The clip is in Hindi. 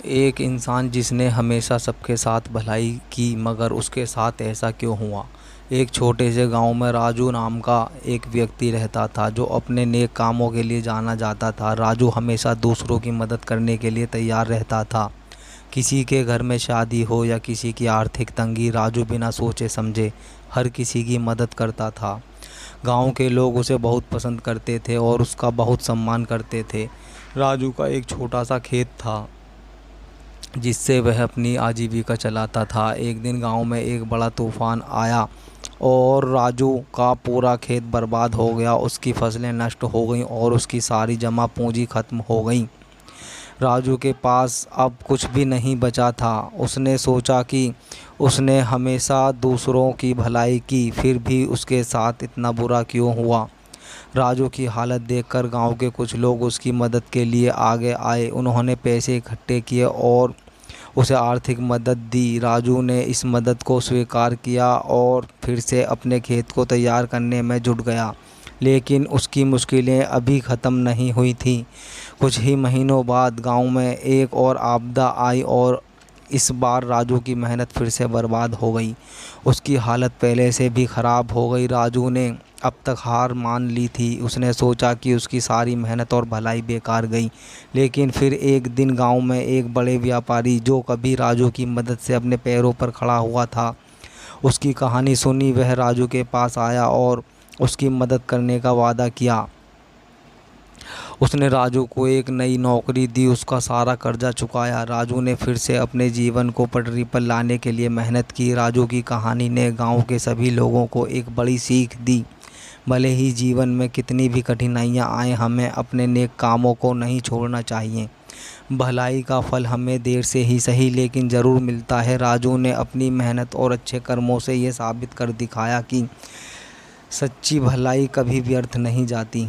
एक इंसान जिसने हमेशा सबके साथ भलाई की, मगर उसके साथ ऐसा क्यों हुआ। एक छोटे से गांव में राजू नाम का एक व्यक्ति रहता था जो अपने नेक कामों के लिए जाना जाता था। राजू हमेशा दूसरों की मदद करने के लिए तैयार रहता था। किसी के घर में शादी हो या किसी की आर्थिक तंगी, राजू बिना सोचे समझे हर किसी की मदद करता था। गांव के लोग उसे बहुत पसंद करते थे और उसका बहुत सम्मान करते थे। राजू का एक छोटा सा खेत था जिससे वह अपनी आजीविका चलाता था। एक दिन गांव में एक बड़ा तूफान आया और राजू का पूरा खेत बर्बाद हो गया। उसकी फसलें नष्ट हो गईं और उसकी सारी जमा पूंजी खत्म हो गई। राजू के पास अब कुछ भी नहीं बचा था। उसने सोचा कि उसने हमेशा दूसरों की भलाई की, फिर भी उसके साथ इतना बुरा क्यों हुआ। राजू की हालत देखकर गांव के कुछ लोग उसकी मदद के लिए आगे आए। उन्होंने पैसे इकट्ठे किए और उसे आर्थिक मदद दी। राजू ने इस मदद को स्वीकार किया और फिर से अपने खेत को तैयार करने में जुट गया। लेकिन उसकी मुश्किलें अभी ख़त्म नहीं हुई थीं। कुछ ही महीनों बाद गांव में एक और आपदा आई और इस बार राजू की मेहनत फिर से बर्बाद हो गई। उसकी हालत पहले से भी ख़राब हो गई। राजू ने अब तक हार मान ली थी। उसने सोचा कि उसकी सारी मेहनत और भलाई बेकार गई। लेकिन फिर एक दिन गांव में एक बड़े व्यापारी जो कभी राजू की मदद से अपने पैरों पर खड़ा हुआ था, उसकी कहानी सुनी। वह राजू के पास आया और उसकी मदद करने का वादा किया। उसने राजू को एक नई नौकरी दी, उसका सारा कर्जा चुकाया। राजू ने फिर से अपने जीवन को पटरी पर लाने के लिए मेहनत की। राजू की कहानी ने गांव के सभी लोगों को एक बड़ी सीख दी। भले ही जीवन में कितनी भी कठिनाइयां आएं, हमें अपने नेक कामों को नहीं छोड़ना चाहिए। भलाई का फल हमें देर से ही सही लेकिन ज़रूर मिलता है। राजू ने अपनी मेहनत और अच्छे कर्मों से ये साबित कर दिखाया कि सच्ची भलाई कभी व्यर्थ नहीं जाती।